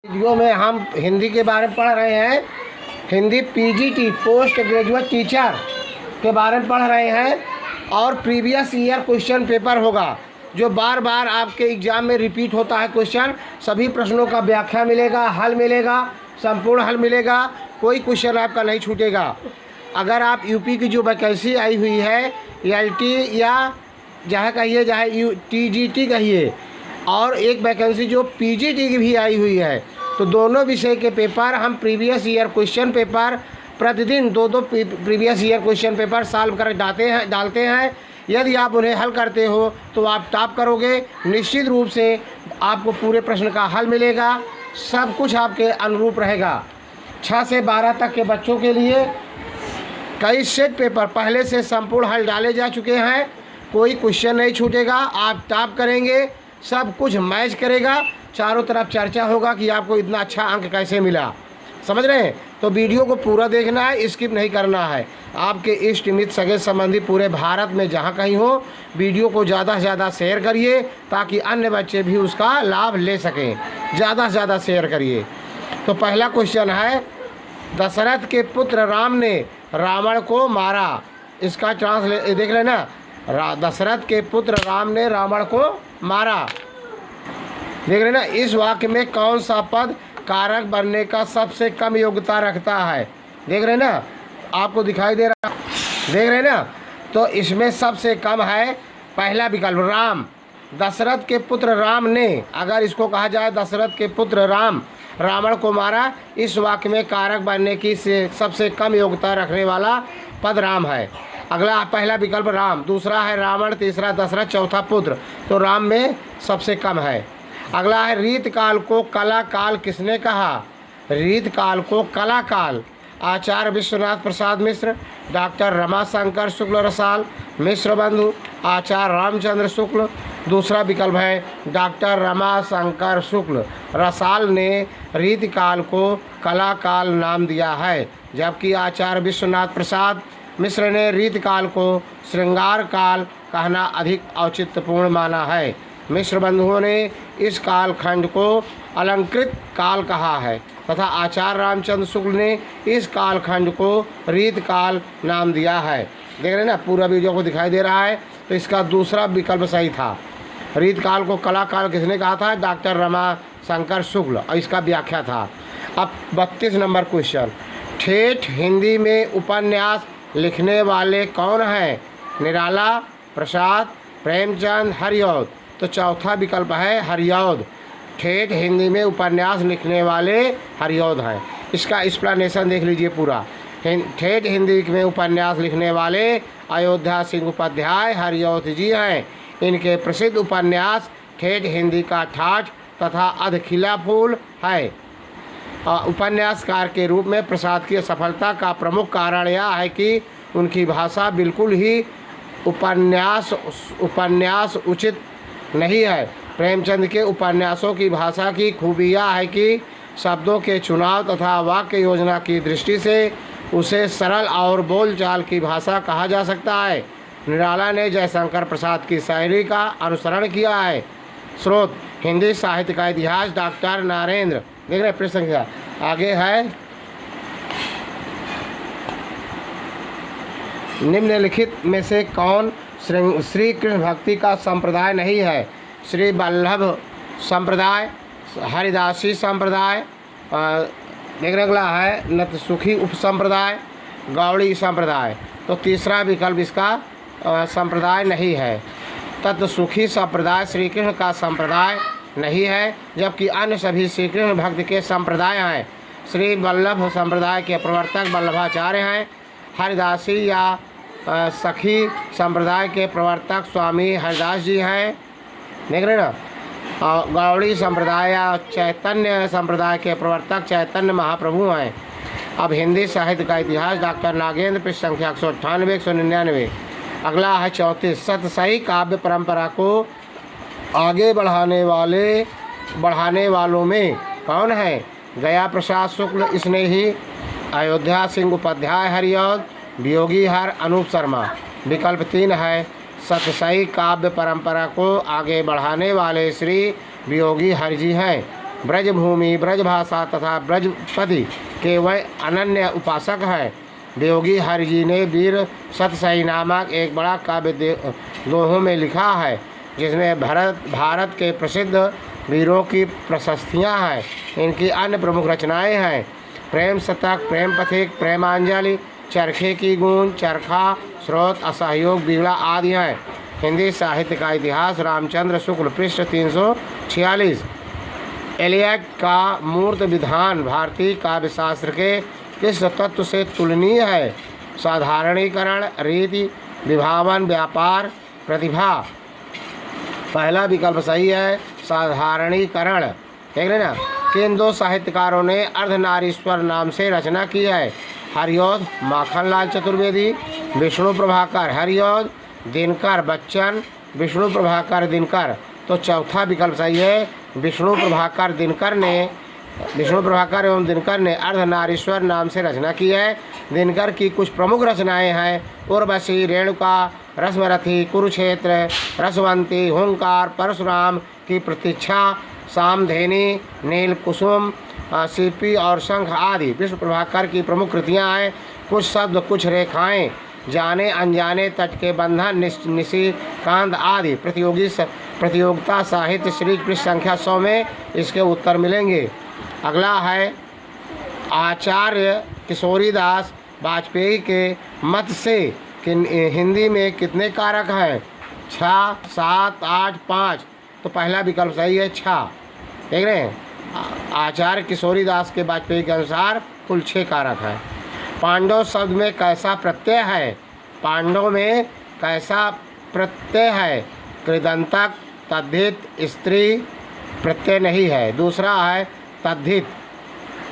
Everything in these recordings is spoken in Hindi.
वीडियो में हम हिंदी के बारे में पढ़ रहे हैं। Hindi PGT post graduate teacher के बारे में पढ़ रहे हैं और प्रीवियस ईयर क्वेश्चन पेपर होगा जो बार बार आपके एग्ज़ाम में रिपीट होता है। क्वेश्चन सभी प्रश्नों का व्याख्या मिलेगा, हल मिलेगा, संपूर्ण हल मिलेगा, कोई क्वेश्चन आपका नहीं छूटेगा। अगर आप यूपी की जो वैकेंसी आई हुई है एलटी या जहाँ कहिए चाहे टीजीटी कहिए, और एक वैकेंसी जो पीजीटी की भी आई हुई है, तो दोनों विषय के पेपर हम प्रीवियस ईयर क्वेश्चन पेपर प्रतिदिन दो previous year question paper solve कर डालते हैं। यदि आप उन्हें हल करते हो तो आप टॉप करोगे। निश्चित रूप से आपको पूरे प्रश्न का हल मिलेगा, सब कुछ आपके अनुरूप रहेगा। 6 से 12 तक के बच्चों के लिए कई सेट पेपर पहले से संपूर्ण हल डाले जा चुके हैं, कोई क्वेश्चन नहीं छूटेगा, आप टॉप करेंगे, सब कुछ मैच करेगा, चारों तरफ चर्चा होगा कि आपको इतना अच्छा अंक कैसे मिला। समझ रहे हैं? तो वीडियो को पूरा देखना है, स्किप नहीं करना है। आपके इष्ट मित्र सगे संबंधी पूरे भारत में जहां कहीं हो, वीडियो को ज़्यादा से ज़्यादा शेयर करिए ताकि अन्य बच्चे भी उसका लाभ ले सकें। ज़्यादा से ज़्यादा शेयर करिए। तो पहला क्वेश्चन है, दशरथ के पुत्र राम ने रावण को मारा। इसका ट्रांसलेट देख लेना। दशरथ के पुत्र राम ने रावण को मारा। देख रहे ना, इस वाक्य में कौन सा पद कारक बनने का सबसे कम योग्यता रखता है? देख रहे ना, आपको दिखाई दे रहा, देख रहे ना, तो इसमें सबसे कम है पहला विकल्प राम। दशरथ के पुत्र राम ने, अगर इसको कहा जाए दशरथ के पुत्र राम रावण को मारा, इस वाक्य में कारक बनने की सबसे कम योग्यता रखने वाला पद राम है। अगला पहला विकल्प राम, दूसरा है रावण, तीसरा दशरथ, चौथा पुत्र, तो राम में सबसे कम है। अगला है रीत काल को कला काल किसने कहा? रीत काल को कला काल आचार्य विश्वनाथ प्रसाद मिश्र, डॉक्टर रमाशंकर शुक्ल रसाल, मिश्र बंधु, आचार्य रामचंद्र शुक्ल। दूसरा विकल्प है डॉक्टर रमाशंकर शुक्ल रसाल ने रीत काल को कला काल नाम दिया है, जबकि आचार्य विश्वनाथ प्रसाद मिश्र ने रीत काल को श्रृंगार काल कहना अधिक औचित्यपूर्ण माना है। मिश्र बंधुओं ने इस काल खंड को अलंकृत काल कहा है तथा आचार्य रामचंद्र शुक्ल ने इस काल खंड को रीत काल नाम दिया है। देख रहे हैं ना, पूरा वीडियो को दिखाई दे रहा है। तो इसका दूसरा विकल्प सही था। रीत काल को कला काल किसने कहा था? डॉक्टर रमाशंकर शुक्ल, और इसका व्याख्या था। अब 32 नंबर क्वेश्चन, ठेठ हिंदी में उपन्यास लिखने वाले कौन हैं? निराला, प्रसाद, प्रेमचंद, हरिऔध। तो चौथा विकल्प है हरिऔध। ठेठ हिंदी में उपन्यास लिखने वाले हरिऔध हैं। इसका एक्सप्लेनेशन देख लीजिए पूरा। ठेठ हिंदी में उपन्यास लिखने वाले अयोध्या सिंह उपाध्याय हरिऔध जी हैं। इनके प्रसिद्ध उपन्यास ठेठ हिंदी का ठाठ तथा अधखिला फूल है। उपन्यासकार के रूप में प्रसाद की सफलता का प्रमुख कारण यह है कि उनकी भाषा बिल्कुल ही उपन्यास उचित नहीं है। प्रेमचंद के उपन्यासों की भाषा की खूबी यह है कि शब्दों के चुनाव तथा वाक्य योजना की दृष्टि से उसे सरल और बोलचाल की भाषा कहा जा सकता है। निराला ने जयशंकर प्रसाद की शायरी का अनुसरण किया है। स्रोत हिंदी साहित्य का इतिहास, डॉक्टर नरेंद्र। देख रहे प्रश्न संख्या आगे है, निम्नलिखित में से कौन श्री कृष्ण भक्ति का संप्रदाय नहीं है? श्री वल्लभ संप्रदाय, हरिदासी संप्रदाय, देखने अगला है नतसुखी उप संप्रदाय, गौड़ी संप्रदाय। तो तीसरा विकल्प इसका संप्रदाय नहीं है। तत्सुखी संप्रदाय श्री कृष्ण का संप्रदाय नहीं है, जबकि अन्य सभी श्री कृष्ण भक्त के संप्रदाय हैं। श्री वल्लभ संप्रदाय के प्रवर्तक वल्लभाचार्य हैं। हरिदासी या सखी संप्रदाय के प्रवर्तक स्वामी हरिदास जी हैं। देख रहे ना। गौड़ी संप्रदाय या चैतन्य संप्रदाय के प्रवर्तक चैतन्य महाप्रभु हैं। अब हिंदी साहित्य का इतिहास, डॉक्टर नागेंद्र, पृष्ठ संख्या 198 199। अगला है 34, सतसई काव्य परंपरा को आगे बढ़ाने वालों में कौन है? गया प्रसाद शुक्ल स्नेही, अयोध्या सिंह उपाध्याय हरिऔध, वियोगी हर अनूप शर्मा। विकल्प 3 है सतसई काव्य परंपरा को आगे बढ़ाने वाले श्री वियोगी हर जी हैं। ब्रजभूमि, ब्रजभाषा तथा ब्रजपति के वह अनन्य उपासक है। वियोगी हरि जी ने वीर सतसई नामक एक बड़ा काव्य दोहों में लिखा है, जिसमें भारत के प्रसिद्ध वीरों की प्रशस्तियाँ हैं। इनकी अन्य प्रमुख रचनाएं हैं प्रेम शतक, प्रेम पथिक, प्रेमांजलि, चरखे की गूंज, चरखा, स्रोत, असहयोग, बिगड़ा आदि हैं। हिंदी साहित्य का इतिहास रामचंद्र शुक्ल, पृष्ठ 346। एलियट का मूर्त विधान भारतीय काव्यशास्त्र के किस तत्व से तुलनीय है? साधारणीकरण, रीति, विभावन, व्यापार, प्रतिभा। पहला विकल्प सही है, साधारणीकरण। देख रहे ना, किन दो साहित्यकारों ने अर्धनारीश्वर नाम से रचना की है? हरिऔध माखनलाल चतुर्वेदी, विष्णु प्रभाकर हरिऔध, दिनकर बच्चन, विष्णु प्रभाकर दिनकर। तो चौथा विकल्प सही है, विष्णु प्रभाकर एवं दिनकर ने अर्धनारीश्वर नाम से रचना की है। दिनकर की कुछ प्रमुख रचनाएं हैं उर्वशी, रेणुका, रसमरथी, कुरुक्षेत्र, रसवंती, हुंकार, परशुराम की प्रतीक्षा, सामधेनी, नील कुसुम, सीपी और शंख आदि। विष्णु प्रभाकर की प्रमुख कृतियाँ हैं कुछ शब्द, कुछ रेखाएं, जाने अनजाने, तट के बंधन, निशिकांत आदि। प्रतियोगिता साहित्य सीरीज पृष्ठ संख्या 100 में इसके उत्तर मिलेंगे। अगला है आचार्य किशोरीदास वाजपेयी के मत से कि हिंदी में कितने कारक हैं? 6, 7, 8, 5। तो पहला विकल्प सही है 6। देख रहे हैं, आचार्य किशोरीदास के वाजपेयी के अनुसार कुल 6 कारक हैं। पांडव शब्द में कैसा प्रत्यय है? पांडव में कैसा प्रत्यय है? कृदंतक, तद्धित, स्त्री प्रत्यय नहीं है। दूसरा है तद्धित,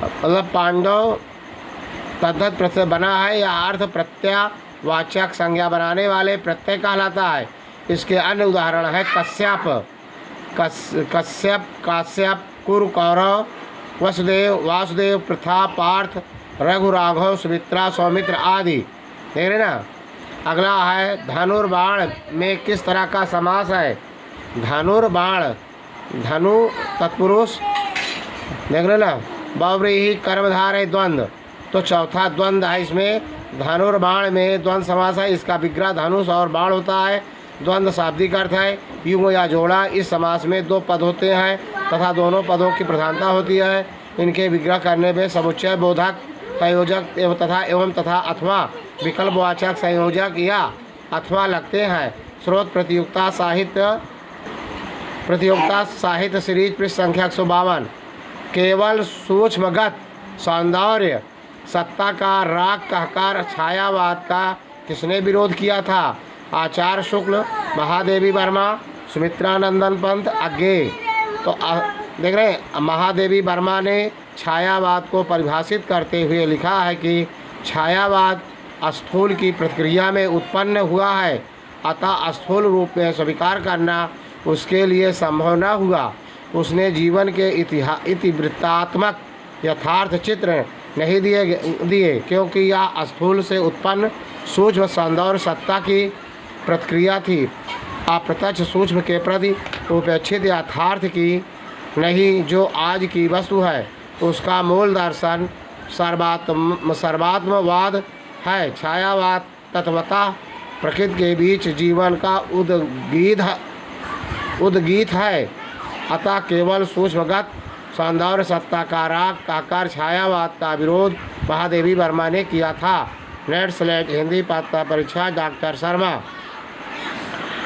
मतलब पांडव तद्धित प्रत्यय बना है या अर्थ प्रत्ययवाचक संज्ञा बनाने वाले प्रत्यय कहलाता है। इसके अन्य उदाहरण है कश्यप, काश्यप, कुरु, कौरव, वसुदेव, वासुदेव, पृथा, पार्थ, रघु, राघव, सुमित्रा, सौमित्र आदि। देख रहे ना। अगला है धनुर्बाण में किस तरह का समास है? धनुर्बाण, धनु तत्पुरुष, देख रहे ना, बहुव्रीहि कर्मधारय द्वंद्व। तो चौथा द्वंद्व है इसमें। धनुर्बाण में द्वंद्व समास है। इसका विग्रह धनुष और बाण होता है। द्वंद्व शाब्दिक अर्थ है युग्म या जोड़ा। इस समास में 2 पद होते हैं तथा दोनों पदों की प्रधानता होती है। इनके विग्रह करने में समुच्चय बोधक, संयोजक तथा अथवा विकल्पवाचक संयोजक या अथवा लगते हैं। स्रोत प्रतियोगिता साहित्य सीरीज पृष्ठ संख्या 152। केवल सूक्ष्मगत सौंदर्य सत्ता का राग कहकर छायावाद का किसने विरोध किया था? आचार्य शुक्ल, महादेवी वर्मा, सुमित्रानंदन पंत, अज्ञेय। तो देख रहे हैं, महादेवी वर्मा ने छायावाद को परिभाषित करते हुए लिखा है कि छायावाद स्थूल की प्रतिक्रिया में उत्पन्न हुआ है, अतः स्थूल रूप में स्वीकार करना उसके लिए संभव न हुआ। उसने जीवन के इतिवृत्तात्मक यथार्थ चित्र नहीं दिए क्योंकि यह स्थूल से उत्पन्न सूक्ष्म सौंदर्य सत्ता की प्रतिक्रिया थी, अप्रत्यक्ष सूक्ष्म के प्रति उपेक्षित यथार्थ की नहीं, जो आज की वस्तु है। उसका मूल दर्शन सर्वात्मवाद है। छायावाद तत्वतः प्रकृति के बीच जीवन का उद्गीत है, अतः केवल सूक्ष्मगत सौंदर्य सत्ता का राग कहकर छायावाद का विरोध महादेवी वर्मा ने किया था। नेट स्लेट हिंदी पात्रता परीक्षा डॉक्टर शर्मा।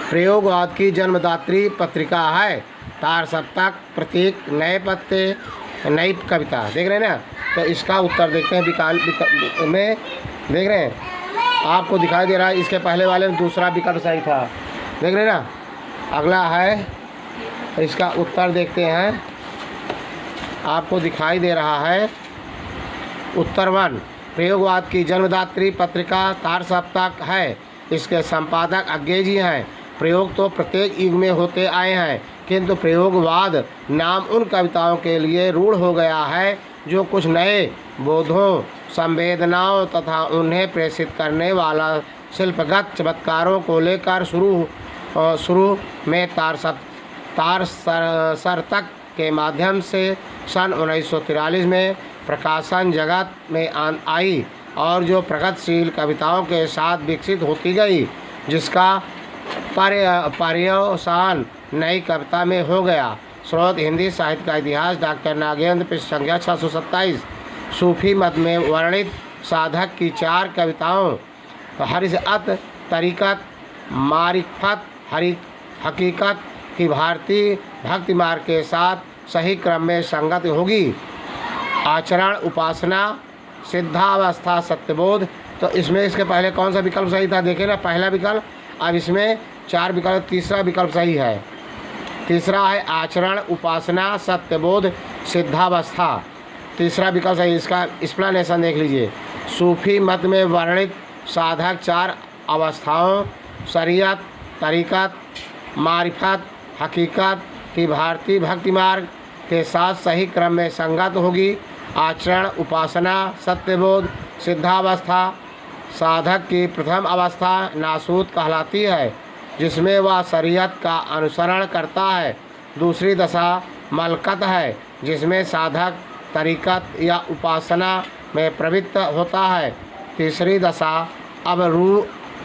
प्रयोगवाद की जन्मदात्री पत्रिका है तार सप्तक, प्रतीक, नए पत्ते, नई कविता। देख रहे हैं ना। तो इसका उत्तर देखते हैं विकल्प में। देख रहे हैं, आपको दिखाई दे रहा है इसके पहले वाले में दूसरा विकल्प सही था। देख रहे हैं ना। अगला है, इसका उत्तर देखते हैं। आपको दिखाई दे रहा है उत्तर 1। प्रयोगवाद की जन्मदात्री पत्रिका तार सप्तक है। इसके संपादक अज्ञेय जी हैं। प्रयोग तो प्रत्येक युग में होते आए हैं, किंतु प्रयोगवाद नाम उन कविताओं के लिए रूढ़ हो गया है जो कुछ नए बोधों, संवेदनाओं तथा उन्हें प्रेषित करने वाला शिल्पगत चमत्कारों को लेकर शुरू में तार सरतक के माध्यम से सन 1943 में प्रकाशन जगत में आई और जो प्रगतिशील कविताओं के साथ विकसित होती गई, जिसका पर्यवसान नई कविता में हो गया। स्रोत हिंदी साहित्य का इतिहास, डॉक्टर नागेंद्र, पृष्ठ संख्या 627। सूफी मत में वर्णित साधक की 4 कविताओं हरिजअत, तरीक़त, मारिफत, हकीकत की भारतीय भक्ति मार्ग के साथ सही क्रम में संगत होगी। आचरण, उपासना, सिद्धावस्था, सत्यबोध। तो इसमें इसके पहले कौन सा विकल्प सही था देखें ना, पहला विकल्प। अब इसमें 4 विकल्प, तीसरा विकल्प सही है। तीसरा है आचरण, उपासना, सत्यबोध, सिद्धावस्था। तीसरा विकल्प सही। इसका एक्सप्लेनेशन देख लीजिए। सूफी मत में वर्णित साधक 4 अवस्थाओं शरीयत, तरीक़त, मारिफत, हकीकत की भारतीय भक्ति मार्ग के साथ सही क्रम में संगत होगी। आचरण, उपासना, सत्यबोध, सिद्धावस्था साधक की प्रथम अवस्था नासूत कहलाती है, जिसमें वह शरीयत का अनुसरण करता है। दूसरी दशा मलकत है, जिसमें साधक तरीक़त या उपासना में प्रवृत्त होता है। तीसरी दशा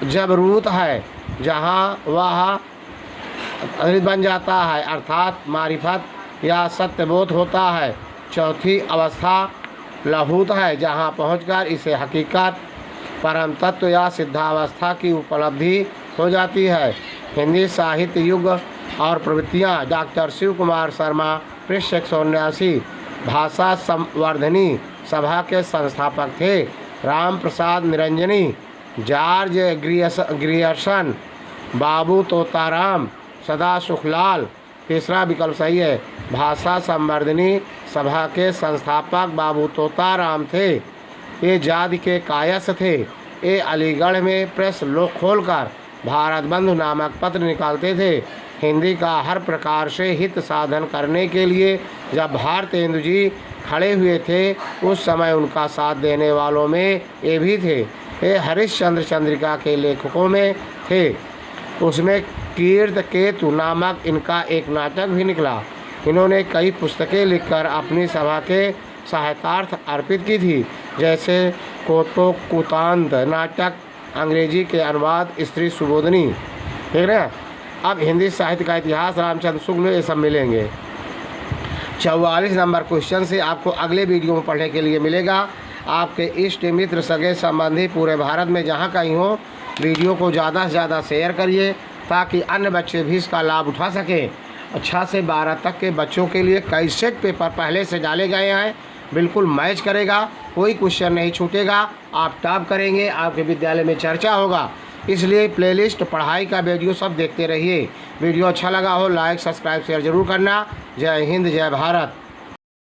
जबरूत है, जहाँ वह बन जाता है, अर्थात मारिफत या सत्यबोध होता है। चौथी अवस्था लहूत है, जहाँ पहुंचकर इसे हकीकत, परम तत्व या सिद्धावस्था की उपलब्धि हो जाती है। हिंदी साहित्य युग और प्रवृत्तियाँ, डॉक्टर शिव कुमार शर्मा, पृष्ठ 179। भाषा संवर्धनी सभा के संस्थापक थे राम प्रसाद निरंजनी, जॉर्ज ग्रियर्सन, बाबू तोताराम, सदा सुखलाल। तीसरा विकल्प सही है। भाषा संवर्धनी सभा के संस्थापक बाबू तोताराम थे। ये जाति के कायस्थ थे। ये अलीगढ़ में प्रेस खोलकर भारत बंधु नामक पत्र निकालते थे। हिंदी का हर प्रकार से हित साधन करने के लिए जब भारतेंदु जी खड़े हुए थे, उस समय उनका साथ देने वालों में ये भी थे। ये हरिश्चंद्र चंद्रिका के लेखकों में थे। उसमें कीर्त केतु नामक इनका एक नाटक भी निकला। इन्होंने कई पुस्तकें लिखकर अपनी सभा के सहायतार्थ अर्पित की थी, जैसे कोटोकुतांत नाटक, अंग्रेजी के अनुवाद स्त्री सुबोधनी। ठीक है। अब हिंदी साहित्य का इतिहास, रामचंद्र शुक्ल, ये सब मिलेंगे। 44 नंबर क्वेश्चन से आपको अगले वीडियो में पढ़ने के लिए मिलेगा। आपके इष्ट मित्र, सगे संबंधी पूरे भारत में जहाँ कहीं हो, वीडियो को ज़्यादा से ज़्यादा शेयर करिए ताकि अन्य बच्चे भी इसका लाभ उठा सकें। 6 से 12 तक के बच्चों के लिए कई सेट पेपर पहले से डाले गए हैं, बिल्कुल मैच करेगा, कोई क्वेश्चन नहीं छूटेगा। आप टॉप करेंगे, आपके विद्यालय में चर्चा होगा। इसलिए प्लेलिस्ट, पढ़ाई का वीडियो सब देखते रहिए। वीडियो अच्छा लगा हो लाइक, सब्सक्राइब, शेयर जरूर करना। जय हिंद, जय भारत।